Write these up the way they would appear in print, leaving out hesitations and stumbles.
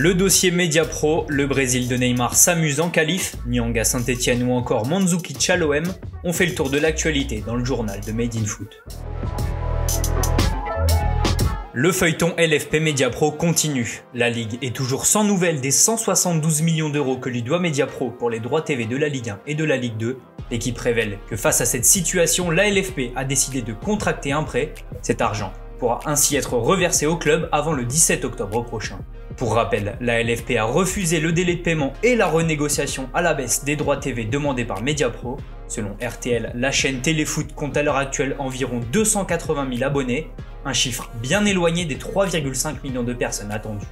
Le dossier Mediapro, le Brésil de Neymar s'amuse en qualif, Nyang à Saint-Etienne ou encore Mandzukic à l'OM ont fait le tour de l'actualité dans le journal de Made in Foot. Le feuilleton LFP Mediapro continue. La Ligue est toujours sans nouvelles des 172 millions d'euros que lui doit Mediapro pour les droits TV de la Ligue 1 et de la Ligue 2. L'équipe révèle que face à cette situation, la LFP a décidé de contracter un prêt. Cet argent pourra ainsi être reversé au club avant le 17 octobre prochain. Pour rappel, la LFP a refusé le délai de paiement et la renégociation à la baisse des droits TV demandés par Mediapro. Selon RTL, la chaîne Téléfoot compte à l'heure actuelle environ 280 000 abonnés, un chiffre bien éloigné des 3,5 millions de personnes attendues.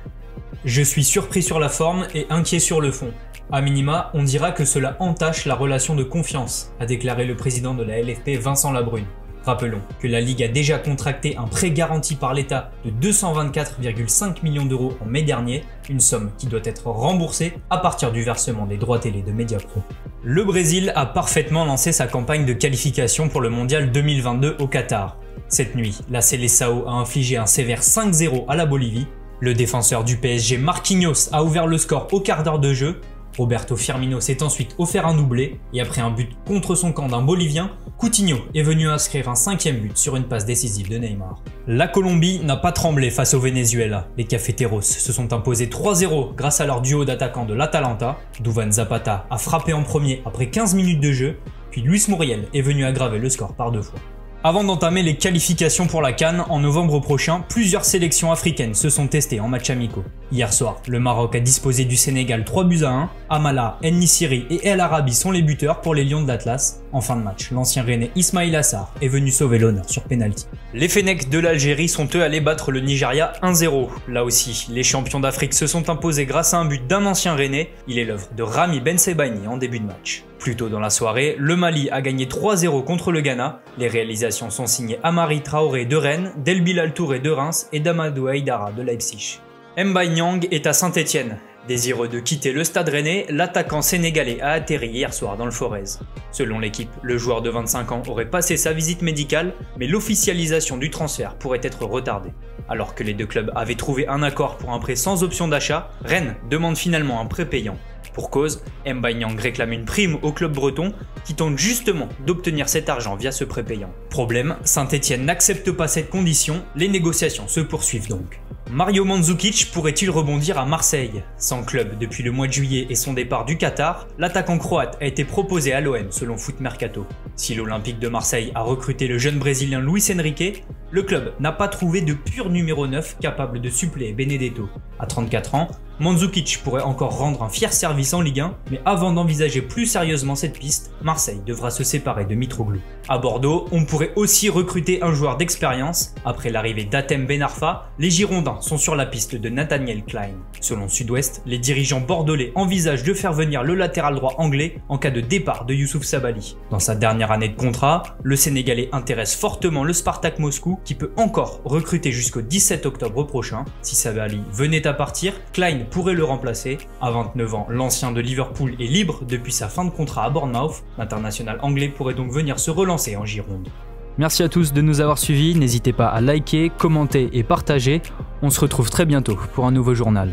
Je suis surpris sur la forme et inquiet sur le fond. A minima, on dira que cela entache la relation de confiance, a déclaré le président de la LFP Vincent Labrune. Rappelons que la Ligue a déjà contracté un prêt garanti par l'État de 224,5 millions d'euros en mai dernier, une somme qui doit être remboursée à partir du versement des droits télé de Mediapro. Le Brésil a parfaitement lancé sa campagne de qualification pour le Mondial 2022 au Qatar. Cette nuit, la Seleção a infligé un sévère 5-0 à la Bolivie. Le défenseur du PSG Marquinhos a ouvert le score au quart d'heure de jeu. Roberto Firmino s'est ensuite offert un doublé et après un but contre son camp d'un Bolivien, Coutinho est venu inscrire un 5e but sur une passe décisive de Neymar. La Colombie n'a pas tremblé face au Venezuela. Les Cafeteros se sont imposés 3-0 grâce à leur duo d'attaquants de l'Atalanta. Duvan Zapata a frappé en premier après 15 minutes de jeu, puis Luis Muriel est venu aggraver le score par 2 fois. Avant d'entamer les qualifications pour la CAN en novembre prochain, plusieurs sélections africaines se sont testées en matchs amicaux. Hier soir, le Maroc a disposé du Sénégal 3-1, Amala, En-Nesyri et El Arabi sont les buteurs pour les Lions de l'Atlas. En fin de match, l'ancien Rennais Ismaïla Sarr est venu sauver l'honneur sur pénalty. Les Fennecs de l'Algérie sont eux allés battre le Nigeria 1-0. Là aussi, les champions d'Afrique se sont imposés grâce à un but d'un ancien Rennais. Il est l'œuvre de Rami Ben Sebaini en début de match. Plus tôt dans la soirée, le Mali a gagné 3-0 contre le Ghana. Les réalisations sont signées Amari Traoré de Rennes, Delbilal Touré de Reims et Damadou Haïdara de Leipzig. Mbaye Niang est à Saint-Etienne. Désireux de quitter le stade rennais, l'attaquant sénégalais a atterri hier soir dans le Forez. Selon l'équipe, le joueur de 25 ans aurait passé sa visite médicale, mais l'officialisation du transfert pourrait être retardée. Alors que les deux clubs avaient trouvé un accord pour un prêt sans option d'achat, Rennes demande finalement un prêt payant. Pour cause, Mbaye Niang réclame une prime au club breton qui tente justement d'obtenir cet argent via ce prêt payant. Problème, Saint-Etienne n'accepte pas cette condition, les négociations se poursuivent donc. Mario Mandzukic pourrait-il rebondir à Marseille? Sans club depuis le mois de juillet et son départ du Qatar, l'attaquant croate a été proposé à l'OM selon Foot Mercato. Si l'Olympique de Marseille a recruté le jeune brésilien Luis Enrique, le club n'a pas trouvé de pur numéro 9 capable de suppléer Benedetto. À 34 ans, Mandzukic pourrait encore rendre un fier service en Ligue 1, mais avant d'envisager plus sérieusement cette piste, Marseille devra se séparer de Mitroglou. À Bordeaux, on pourrait aussi recruter un joueur d'expérience. Après l'arrivée d'Atem Ben Arfa, les Girondins sont sur la piste de Nathaniel Klein. Selon Sud-Ouest, les dirigeants bordelais envisagent de faire venir le latéral droit anglais en cas de départ de Youssouf Sabaly. Dans sa dernière année de contrat, le Sénégalais intéresse fortement le Spartak Moscou qui peut encore recruter jusqu'au 17 octobre prochain. Si Sabaly venait à partir, Klein pourrait le remplacer. À 29 ans, l'ancien de Liverpool est libre depuis sa fin de contrat à Bournemouth. L'international anglais pourrait donc venir se relancer en Gironde. Merci à tous de nous avoir suivis, n'hésitez pas à liker, commenter et partager. On se retrouve très bientôt pour un nouveau journal.